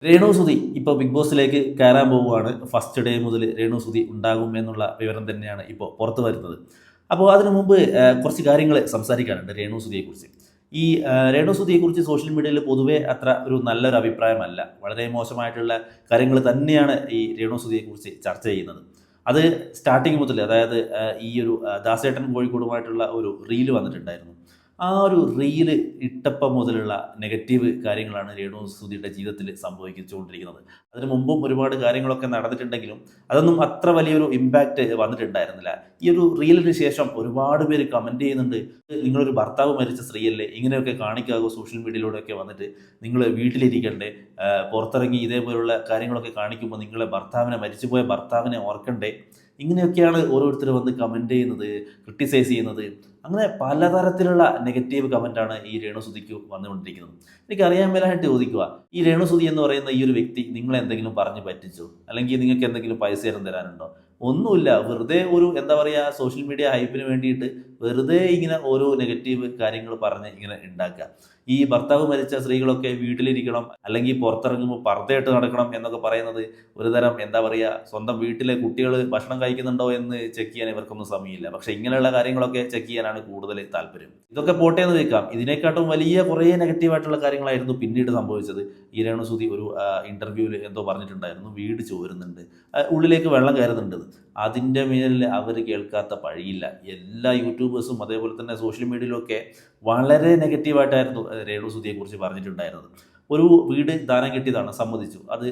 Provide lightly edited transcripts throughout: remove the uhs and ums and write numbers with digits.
രേണു സുധി ഇപ്പോൾ ബിഗ് ബോസിലേക്ക് കയറാൻ പോവുകയാണ്. ഫസ്റ്റ് ഡേ മുതൽ രേണു സുധി ഉണ്ടാകും എന്നുള്ള വിവരം തന്നെയാണ് ഇപ്പോൾ പുറത്തു വരുന്നത്. അപ്പോൾ അതിനു മുമ്പ് കുറച്ച് കാര്യങ്ങൾ സംസാരിക്കാനുണ്ട് രേണു സുധിയെക്കുറിച്ച്. ഈ രേണു സുധിയെക്കുറിച്ച് സോഷ്യൽ മീഡിയയിൽ പൊതുവേ അത്ര ഒരു നല്ലൊരു അഭിപ്രായമല്ല. വളരെ മോശമായിട്ടുള്ള കാര്യങ്ങൾ തന്നെയാണ് ഈ രേണു സുധിയെക്കുറിച്ച് ചർച്ച ചെയ്യുന്നത്. അത് സ്റ്റാർട്ടിങ് മുതൽ, അതായത് ഈ ഒരു ദാസേട്ടൻ കോഴിക്കോടുമായിട്ടുള്ള ഒരു റീല് വന്നിട്ടുണ്ടായിരുന്നു. ആ ഒരു റീല് ഇട്ടപ്പം മുതലുള്ള നെഗറ്റീവ് കാര്യങ്ങളാണ് രേണു സുധിയുടെ ജീവിതത്തിൽ സംഭവിച്ചുകൊണ്ടിരിക്കുന്നത്. അതിന് മുമ്പും ഒരുപാട് കാര്യങ്ങളൊക്കെ നടന്നിട്ടുണ്ടെങ്കിലും അതൊന്നും അത്ര വലിയൊരു ഇമ്പാക്റ്റ് വന്നിട്ടുണ്ടായിരുന്നില്ല. ഈ ഒരു റീലിന് ശേഷം ഒരുപാട് പേര് കമൻറ്റ് ചെയ്യുന്നുണ്ട്, നിങ്ങളൊരു ഭർത്താവ് മരിച്ച സ്ത്രീയല്ലേ, ഇങ്ങനെയൊക്കെ കാണിക്കാവോ സോഷ്യൽ മീഡിയയിലൂടെയൊക്കെ വന്നിട്ട്, നിങ്ങൾ വീട്ടിലിരിക്കണ്ടേ, പുറത്തിറങ്ങി ഇതേപോലുള്ള കാര്യങ്ങളൊക്കെ കാണിക്കുമ്പോൾ നിങ്ങളെ മരിച്ചുപോയ ഭർത്താവിനെ ഓർക്കണ്ടേ, ഇങ്ങനെയൊക്കെയാണ് ഓരോരുത്തർ വന്ന് കമൻറ്റ് ചെയ്യുന്നത്, ക്രിട്ടിസൈസ് ചെയ്യുന്നത്. അങ്ങനെ പലതരത്തിലുള്ള നെഗറ്റീവ് കമൻറ്റാണ് ഈ രേണുസുധിക്ക് വന്നുകൊണ്ടിരിക്കുന്നത്. എനിക്കറിയാൻ മേലായിട്ട് ചോദിക്കുക, ഈ രേണുസുധി എന്ന് പറയുന്ന ഈ ഒരു വ്യക്തി നിങ്ങളെ എന്തെങ്കിലും പറഞ്ഞ് പറ്റിച്ചോ, അല്ലെങ്കിൽ നിങ്ങൾക്ക് എന്തെങ്കിലും പൈസ തരാനുണ്ടോ? ഒന്നുമില്ല. വെറുതെ ഒരു എന്താ പറയുക, സോഷ്യൽ മീഡിയ ഹൈപ്പിന് വേണ്ടിയിട്ട് വെറുതെ ഇങ്ങനെ ഓരോ നെഗറ്റീവ് കാര്യങ്ങൾ പറഞ്ഞ് ഇങ്ങനെ ഉണ്ടാക്കുക. ഈ ഭർത്താവ് മരിച്ച സ്ത്രീകളൊക്കെ വീട്ടിലിരിക്കണം, അല്ലെങ്കിൽ പുറത്തിറങ്ങുമ്പോൾ പർദ്ദയിട്ട് നടക്കണം എന്നൊക്കെ പറയുന്നത് ഒരുതരം എന്താ പറയുക, സ്വന്തം വീട്ടിലെ കുട്ടികൾ ഭക്ഷണം കഴിക്കുന്നുണ്ടോ എന്ന് ചെക്ക് ചെയ്യാൻ ഇവർക്കൊന്നും സമയമില്ല. പക്ഷേ ഇങ്ങനെയുള്ള കാര്യങ്ങളൊക്കെ ചെക്ക് ചെയ്യാനാണ് കൂടുതൽ താല്പര്യം. ഇതൊക്കെ പോട്ടെ എന്ന് വെക്കാം. ഇതിനെക്കാട്ടും വലിയ കുറേ നെഗറ്റീവായിട്ടുള്ള കാര്യങ്ങളായിരുന്നു പിന്നീട് സംഭവിച്ചത്. ഈ രേണുസുധി ഒരു ഇൻ്റർവ്യൂവിൽ എന്തോ പറഞ്ഞിട്ടുണ്ടായിരുന്നു, വീട് ചോരുന്നുണ്ട്, ഉള്ളിലേക്ക് വെള്ളം കയറുന്നുണ്ട്. അതിൻ്റെ മേലിൽ അവർ കേൾക്കാത്ത പഴിയില്ല. എല്ലാ യൂട്യൂബേഴ്സും അതേപോലെ തന്നെ സോഷ്യൽ മീഡിയയിലൊക്കെ വളരെ നെഗറ്റീവായിട്ടായിരുന്നു രേണുസുധിയെക്കുറിച്ച് പറഞ്ഞിട്ടുണ്ടായിരുന്നത്. ഒരു വീട് ദാനം കിട്ടിയതാണ്, സമ്മതിച്ചു. അത്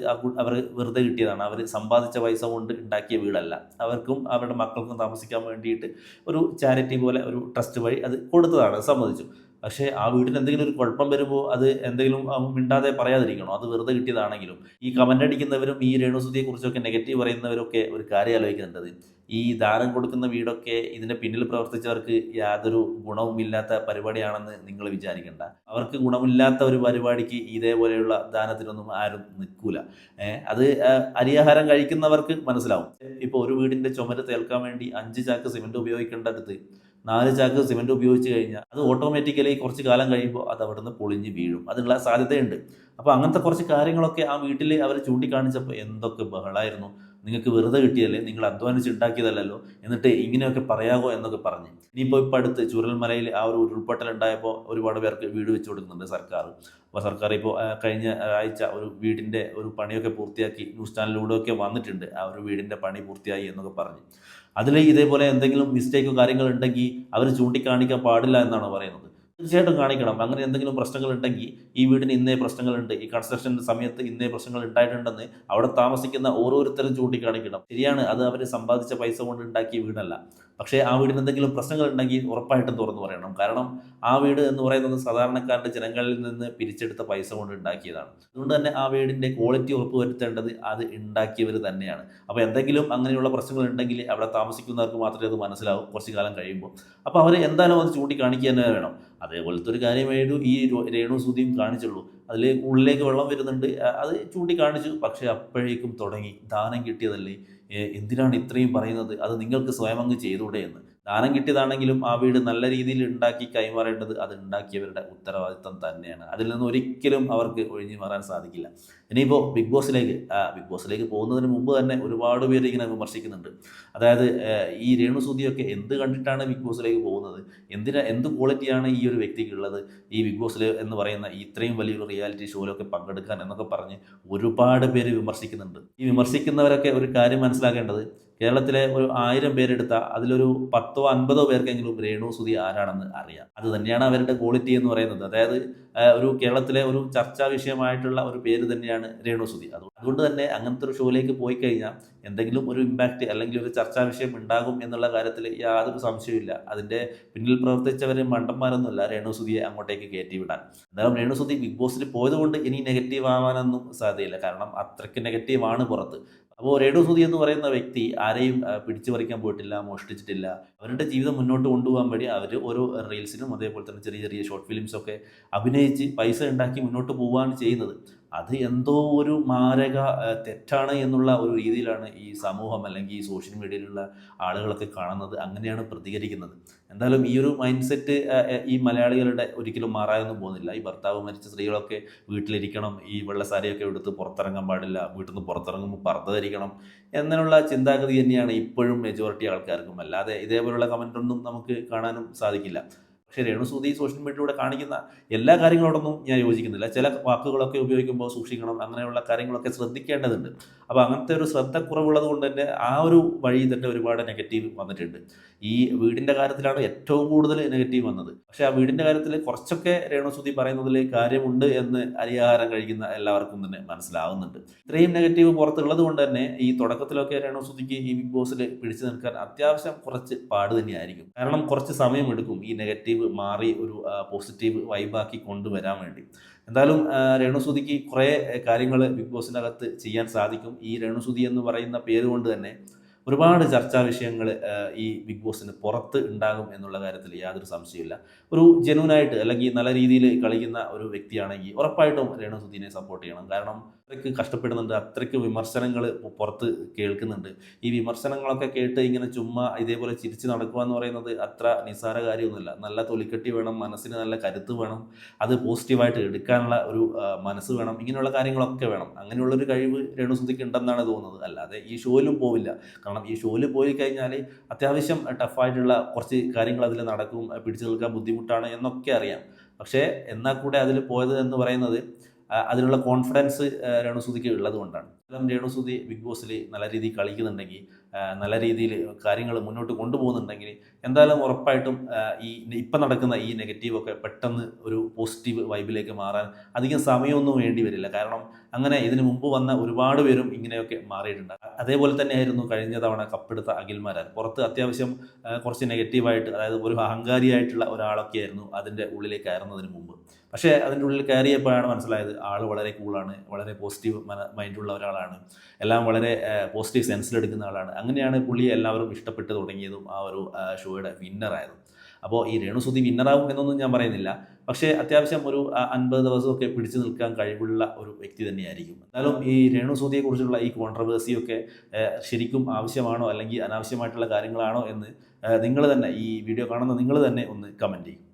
അവർ വെറുതെ കിട്ടിയതാണ്. അവർ സമ്പാദിച്ച പൈസ കൊണ്ട് ഉണ്ടാക്കിയ വീടല്ല. അവർക്കും അവരുടെ മക്കൾക്കും താമസിക്കാൻ വേണ്ടിയിട്ട് ഒരു ചാരിറ്റി പോലെ ഒരു ട്രസ്റ്റ് വഴി അത് കൊടുത്തതാണ്, സമ്മതിച്ചു. പക്ഷേ ആ വീടിന് എന്തെങ്കിലും ഒരു കുഴപ്പം വരുമ്പോൾ അത് എന്തെങ്കിലും മിണ്ടാതെ പറയാതിരിക്കണോ? അത് വെറുതെ കിട്ടിയതാണെങ്കിലും. ഈ കമൻ്റ് അടിക്കുന്നവരും ഈ രേണുസുധിയെക്കുറിച്ചൊക്കെ നെഗറ്റീവ് പറയുന്നവരൊക്കെ ഒരു കാര്യം ആലോചിക്കേണ്ടത്, ഈ ദാനം കൊടുക്കുന്ന വീടൊക്കെ ഇതിൻ്റെ പിന്നിൽ പ്രവർത്തിച്ചവർക്ക് യാതൊരു ഗുണവുമില്ലാത്ത പരിപാടിയാണെന്ന് നിങ്ങൾ വിചാരിക്കേണ്ട. അവർക്ക് ഗുണമില്ലാത്ത ഒരു പരിപാടിക്ക് ഇതേപോലെയുള്ള ദാനത്തിനൊന്നും ആരും നിൽക്കൂല. അത് അരിയാഹാരം കഴിക്കുന്നവർക്ക് മനസ്സിലാവും. ഇപ്പോൾ ഒരു വീടിൻ്റെ ചുമര് തേൽക്കാൻ വേണ്ടി 5 ചാക്ക് സിമെൻറ്റ് ഉപയോഗിക്കേണ്ടടുത്ത് 4 ചാക്ക് സിമെൻറ്റ് ഉപയോഗിച്ച് കഴിഞ്ഞാൽ അത് ഓട്ടോമാറ്റിക്കലി കുറച്ച് കാലം കഴിയുമ്പോൾ അത് അവിടെ നിന്ന് പൊളിഞ്ഞ് വീഴും. അതിനുള്ള സാധ്യതയുണ്ട്. അപ്പോൾ അങ്ങനത്തെ കുറച്ച് കാര്യങ്ങളൊക്കെ ആ വീട്ടിൽ അവർ ചൂണ്ടിക്കാണിച്ചപ്പോൾ എന്തൊക്കെ ബഹളമായിരുന്നു. നിങ്ങൾക്ക് വെറുതെ കിട്ടിയല്ലേ, നിങ്ങൾ അധ്വാനിച്ച് ഉണ്ടാക്കിയതല്ലല്ലോ, എന്നിട്ട് ഇങ്ങനെയൊക്കെ പറയാമോ എന്നൊക്കെ പറഞ്ഞ്. ഇനിയിപ്പോൾ അടുത്ത് ചുരൽമലയിൽ ആ ഒരു ഉരുൾപൊട്ടലുണ്ടായപ്പോൾ ഒരുപാട് പേർക്ക് വീട് വെച്ച് കൊടുക്കുന്നുണ്ട് സർക്കാർ. അപ്പോൾ സർക്കാർ ഇപ്പോൾ കഴിഞ്ഞ ആഴ്ച ഒരു വീടിൻ്റെ ഒരു പണിയൊക്കെ പൂർത്തിയാക്കി, ന്യൂസ് ചാനലിലൂടെയൊക്കെ വന്നിട്ടുണ്ട്, ആ ഒരു വീടിൻ്റെ പണി പൂർത്തിയായി എന്നൊക്കെ പറഞ്ഞ്. അതിൽ ഇതേപോലെ എന്തെങ്കിലും മിസ്റ്റേക്കോ കാര്യങ്ങളുണ്ടെങ്കിൽ അവർ ചൂണ്ടിക്കാണിക്കാൻ പാടില്ല എന്നാണ് പറയുന്നത്. തീർച്ചയായിട്ടും കാണിക്കണം. അങ്ങനെ എന്തെങ്കിലും പ്രശ്നങ്ങളുണ്ടെങ്കിൽ ഈ വീടിന് ഇന്നേ പ്രശ്നങ്ങളുണ്ട്, ഈ കൺസ്ട്രക്ഷൻ സമയത്ത് ഇന്നേ പ്രശ്നങ്ങൾ ഉണ്ടായിട്ടുണ്ടെന്ന് അവിടെ താമസിക്കുന്ന ഓരോരുത്തരും ചൂണ്ടിക്കാണിക്കണം. ശരിയാണ്, അത് അവർ സമ്പാദിച്ച പൈസ കൊണ്ട് ഉണ്ടാക്കിയ വീടല്ല. പക്ഷേ ആ വീടിന് എന്തെങ്കിലും പ്രശ്നങ്ങളുണ്ടെങ്കിൽ ഉറപ്പായിട്ടും തുറന്നു പറയണം. കാരണം ആ വീട് എന്ന് പറയുന്നത് സാധാരണക്കാരുടെ ജനങ്ങളിൽ നിന്ന് പിരിച്ചെടുത്ത പൈസ കൊണ്ട് ഉണ്ടാക്കിയതാണ്. അതുകൊണ്ട് തന്നെ ആ വീടിൻ്റെ ക്വാളിറ്റി ഉറപ്പുവരുത്തേണ്ടത് അത് ഉണ്ടാക്കിയവർ തന്നെയാണ്. അപ്പോൾ എന്തെങ്കിലും അങ്ങനെയുള്ള പ്രശ്നങ്ങൾ ഉണ്ടെങ്കിൽ അവിടെ താമസിക്കുന്നവർക്ക് മാത്രമേ അത് മനസ്സിലാവും കുറച്ച് കാലം കഴിയുമ്പോൾ. അപ്പോൾ അവർ എന്തായാലും അത് ചൂണ്ടിക്കാണിക്കുക തന്നെ വേണം. അതേപോലത്തെ ഒരു കാര്യമായിരുന്നു ഈ രേണുസുധിയും കാണിച്ചുള്ളൂ. അതിൽ ഉള്ളിലേക്ക് വെള്ളം വരുന്നുണ്ട്, അത് ചൂണ്ടിക്കാണിച്ചു. പക്ഷേ അപ്പോഴേക്കും തുടങ്ങി, ദാനം കിട്ടിയതല്ലേ, എന്തിനാണ് ഇത്രയും പറയുന്നത്, അത് നിങ്ങൾക്ക് സ്വയം അങ്ങ് ചെയ്തൂടെ എന്ന്. ദാനം കിട്ടിയതാണെങ്കിലും ആ വീട് നല്ല രീതിയിൽ ഉണ്ടാക്കി കൈമാറേണ്ടത് അത് ഉണ്ടാക്കിയവരുടെ ഉത്തരവാദിത്തം തന്നെയാണ്. അതിൽ നിന്ന് ഒരിക്കലും അവർക്ക് ഒഴിഞ്ഞു മാറാൻ സാധിക്കില്ല. ഇനിയിപ്പോൾ ബിഗ് ബോസിലേക്ക് പോകുന്നതിന് മുമ്പ് തന്നെ ഒരുപാട് പേര് ഇങ്ങനെ വിമർശിക്കുന്നുണ്ട്. അതായത് ഈ രേണുസുധിയൊക്കെ എന്ത് കണ്ടിട്ടാണ് ബിഗ് ബോസിലേക്ക് പോകുന്നത്, എന്ത് ക്വാളിറ്റിയാണ് ഈ ഒരു വ്യക്തിക്കുള്ളത് ഈ ബിഗ് ബോസിൽ എന്ന് പറയുന്ന ഇത്രയും വലിയൊരു റിയാലിറ്റി ഷോയിലൊക്കെ പങ്കെടുക്കാൻ എന്നൊക്കെ പറഞ്ഞ് ഒരുപാട് പേര് വിമർശിക്കുന്നുണ്ട്. ഈ വിമർശിക്കുന്നവരൊക്കെ ഒരു കാര്യം മനസ്സിലാക്കേണ്ടത്, കേരളത്തിലെ ഒരു 1000 പേരെടുത്താൽ അതിലൊരു 10ഓ 50ഓ പേർക്കെങ്കിലും രേണുസുധി ആരാണെന്ന് അറിയാം. അത് തന്നെയാണ് അവരുടെ ക്വാളിറ്റി എന്ന് പറയുന്നത്. അതായത് ഒരു കേരളത്തിലെ ഒരു ചർച്ചാ വിഷയമായിട്ടുള്ള ഒരു പേര് തന്നെയാണ് രേണുസുധി. അതുകൊണ്ട് തന്നെ അങ്ങനത്തെ ഒരു ഷോയിലേക്ക് പോയി കഴിഞ്ഞാൽ എന്തെങ്കിലും ഒരു ഇമ്പാക്റ്റ് അല്ലെങ്കിൽ ഒരു ചർച്ചാ വിഷയം ഉണ്ടാകും എന്നുള്ള കാര്യത്തിൽ യാതൊരു സംശയവുമില്ല. അതിൻ്റെ പിന്നിൽ പ്രവർത്തിച്ചവർ മണ്ടന്മാരൊന്നുമല്ല രേണുസുധിയെ അങ്ങോട്ടേക്ക് കയറ്റി വിടാൻ. എന്തായാലും രേണുസുധി ബിഗ് ബോസിൽ പോയതുകൊണ്ട് ഇനി നെഗറ്റീവ് ആവാനൊന്നും സാധ്യതയില്ല. കാരണം അത്രയ്ക്ക് നെഗറ്റീവാണ് പുറത്ത്. അപ്പോൾ രേണുസുധി എന്ന് പറയുന്ന വ്യക്തി ആരെയും പിടിച്ചു പറിക്കാൻ പോയിട്ടില്ല, മോഷ്ടിച്ചിട്ടില്ല. അവരുടെ ജീവിതം മുന്നോട്ട് കൊണ്ടുപോകാൻ വേണ്ടി അവർ ഓരോ റീൽസിനും അതേപോലെ തന്നെ ചെറിയ ചെറിയ ഷോർട്ട് ഫിലിംസൊക്കെ അഭിനയിച്ച് പൈസ ഉണ്ടാക്കി മുന്നോട്ട് പോവുകയാണ് ചെയ്യുന്നത്. അത് എന്തോ ഒരു മാരക തെറ്റാണ് എന്നുള്ള ഒരു രീതിയിലാണ് ഈ സമൂഹം അല്ലെങ്കിൽ ഈ സോഷ്യൽ മീഡിയയിലുള്ള ആളുകളൊക്കെ കാണുന്നത്, അങ്ങനെയാണ് പ്രതികരിക്കുന്നത്. എന്തായാലും ഈ ഒരു മൈൻഡ് സെറ്റ് ഈ മലയാളികളുടെ ഒരിക്കലും മാറാനൊന്നും പോകുന്നില്ല. ഈ ഭർത്താവ് മരിച്ച സ്ത്രീകളൊക്കെ വീട്ടിലിരിക്കണം, ഈ വെള്ള സാരിയൊക്കെ എടുത്ത് പുറത്തിറങ്ങാൻ പാടില്ല, വീട്ടിൽ നിന്ന് പുറത്തിറങ്ങുമ്പോൾ പർദ്ദ ധരിക്കണം എന്നുള്ള ചിന്താഗതി തന്നെയാണ് ഇപ്പോഴും മെജോറിറ്റി ആൾക്കാർക്കും. അല്ലാതെ ഇതേപോലുള്ള കമൻ്റൊന്നും നമുക്ക് കാണാനും സാധിക്കില്ല. പക്ഷേ രേണുസുതി സോഷ്യൽ മീഡിയയിലൂടെ കാണിക്കുന്ന എല്ലാ കാര്യങ്ങളോടൊന്നും ഞാൻ യോജിക്കുന്നില്ല. ചില വാക്കുകളൊക്കെ ഉപയോഗിക്കുമ്പോൾ സൂക്ഷിക്കണം, അങ്ങനെയുള്ള കാര്യങ്ങളൊക്കെ ശ്രദ്ധിക്കേണ്ടതുണ്ട്. അപ്പോൾ അങ്ങനത്തെ ഒരു ശ്രദ്ധക്കുറവുള്ളത് കൊണ്ട് തന്നെ ആ ഒരു വഴി തന്നെ ഒരുപാട് നെഗറ്റീവ് വന്നിട്ടുണ്ട്. ഈ വീടിൻ്റെ കാര്യത്തിലാണ് ഏറ്റവും കൂടുതൽ നെഗറ്റീവ് വന്നത്. പക്ഷേ ആ വീടിൻ്റെ കാര്യത്തിൽ കുറച്ചൊക്കെ രേണുസുതി പറയുന്നതിൽ കാര്യമുണ്ട് എന്ന് അരിയാഹാരം കഴിക്കുന്ന എല്ലാവർക്കും തന്നെ മനസ്സിലാവുന്നുണ്ട്. ഇത്രയും നെഗറ്റീവ് പുറത്തുള്ളത് കൊണ്ട് തന്നെ ഈ തുടക്കത്തിലൊക്കെ രേണുസുതിക്ക് ഈ ബിഗ് ബോസിൽ പിടിച്ചു നിൽക്കാൻ അത്യാവശ്യം കുറച്ച് പാട് തന്നെയായിരിക്കും. കാരണം കുറച്ച് സമയമെടുക്കും ഈ നെഗറ്റീവ് മാറി ഒരു പോസിറ്റീവ് വൈബാക്കി കൊണ്ടുവരാൻ വേണ്ടി. എന്തായാലും രേണുസുതിക്ക് കുറേ കാര്യങ്ങൾ ബിഗ് ബോസിൻ്റെ അകത്ത് ചെയ്യാൻ സാധിക്കും. ഈ രേണുസുതി എന്ന് പറയുന്ന പേര് കൊണ്ട് തന്നെ ഒരുപാട് ചർച്ചാ വിഷയങ്ങൾ ഈ ബിഗ് ബോസിന് പുറത്ത് ഉണ്ടാകും എന്നുള്ള കാര്യത്തിൽ യാതൊരു സംശയമില്ല. ഒരു ജെന്യൂനായിട്ട് അല്ലെങ്കിൽ നല്ല രീതിയിൽ കളിക്കുന്ന ഒരു വ്യക്തിയാണെങ്കിൽ ഉറപ്പായിട്ടും രേണുസുതിനെ സപ്പോർട്ട് ചെയ്യണം. കാരണം അത്രയ്ക്ക് കഷ്ടപ്പെടുന്നുണ്ട്, അത്രയ്ക്ക് വിമർശനങ്ങൾ പുറത്ത് കേൾക്കുന്നുണ്ട്. ഈ വിമർശനങ്ങളൊക്കെ കേട്ട് ഇങ്ങനെ ചുമ്മാ ഇതേപോലെ ചിരിച്ച് നടക്കുക എന്ന് പറയുന്നത് അത്ര നിസ്സാര കാര്യമൊന്നുമില്ല. നല്ല തൊലിക്കെട്ടി വേണം, മനസ്സിന് നല്ല കരുത്ത് വേണം, അത് പോസിറ്റീവായിട്ട് എടുക്കാനുള്ള ഒരു മനസ്സ് വേണം, ഇങ്ങനെയുള്ള കാര്യങ്ങളൊക്കെ വേണം. അങ്ങനെയുള്ളൊരു കഴിവ് രേണുസുതിക്ക് ഉണ്ടെന്നാണ് തോന്നുന്നത്. അല്ലാതെ ഈ ഷോയിലും പോവില്ല. കാരണം ഈ ഷോയിൽ പോയി കഴിഞ്ഞാൽ അത്യാവശ്യം ടഫായിട്ടുള്ള കുറച്ച് കാര്യങ്ങൾ അതിൽ നടക്കും, പിടിച്ചു നിൽക്കാൻ ബുദ്ധിമുട്ടാണ് എന്നൊക്കെ അറിയാം. പക്ഷേ എന്നാൽ കൂടെ അതിൽ പോയത് എന്ന് പറയുന്നത് അതിനുള്ള കോൺഫിഡൻസ് രേണുസുതിക്ക് ഉള്ളത് കൊണ്ടാണ്. രേണുസുതി ബിഗ് ബോസിൽ നല്ല രീതിയിൽ കളിക്കുന്നുണ്ടെങ്കിൽ, നല്ല രീതിയിൽ കാര്യങ്ങൾ മുന്നോട്ട് കൊണ്ടുപോകുന്നുണ്ടെങ്കിൽ എന്തായാലും ഉറപ്പായിട്ടും ഈ ഇപ്പം നടക്കുന്ന ഈ നെഗറ്റീവൊക്കെ പെട്ടെന്ന് ഒരു പോസിറ്റീവ് വൈബിലേക്ക് മാറാൻ അധികം സമയമൊന്നും വേണ്ടി വരില്ല. കാരണം അങ്ങനെ ഇതിനു മുമ്പ് വന്ന ഒരുപാട് പേരും ഇങ്ങനെയൊക്കെ മാറിയിട്ടുണ്ട്. അതേപോലെ തന്നെയായിരുന്നു കഴിഞ്ഞ തവണ കപ്പെടുത്ത അഖിൽമാരാൻ. പുറത്ത് അത്യാവശ്യം കുറച്ച് നെഗറ്റീവായിട്ട്, അതായത് ഒരു അഹങ്കാരിയായിട്ടുള്ള ഒരാളൊക്കെ ആയിരുന്നു അതിൻ്റെ ഉള്ളിലേക്ക് കയറുന്നതിന് മുമ്പ്. പക്ഷേ അതിൻ്റെ ഉള്ളിൽ കയറിയപ്പോഴാണ് മനസ്സിലായത് ആൾ വളരെ കൂളാണ്, വളരെ പോസിറ്റീവ് മൈൻഡുള്ള ഒരാളാണ്, എല്ലാം വളരെ പോസിറ്റീവ് സെൻസിലെടുക്കുന്ന ആളാണ്. അങ്ങനെയാണ് പുള്ളിയെ എല്ലാവരും ഇഷ്ടപ്പെട്ട് തുടങ്ങിയതും ആ ഒരു ഷോയുടെ വിന്നറായതും. അപ്പോൾ ഈ രേണുസുതി വിന്നറാവും എന്നൊന്നും ഞാൻ പറയുന്നില്ല. പക്ഷേ അത്യാവശ്യം ഒരു 50 ദിവസമൊക്കെ പിടിച്ചു നിൽക്കാൻ കഴിവുള്ള ഒരു വ്യക്തി തന്നെയായിരിക്കും. എന്നാലും ഈ രേണുസുതിയെക്കുറിച്ചുള്ള ഈ കോൺട്രവേഴ്സിയൊക്കെ ശരിക്കും ആവശ്യമാണോ അല്ലെങ്കിൽ അനാവശ്യമായിട്ടുള്ള കാര്യങ്ങളാണോ എന്ന് നിങ്ങൾ തന്നെ, ഈ വീഡിയോ കാണുന്ന നിങ്ങൾ തന്നെ ഒന്ന് കമൻറ്റ് ചെയ്യും.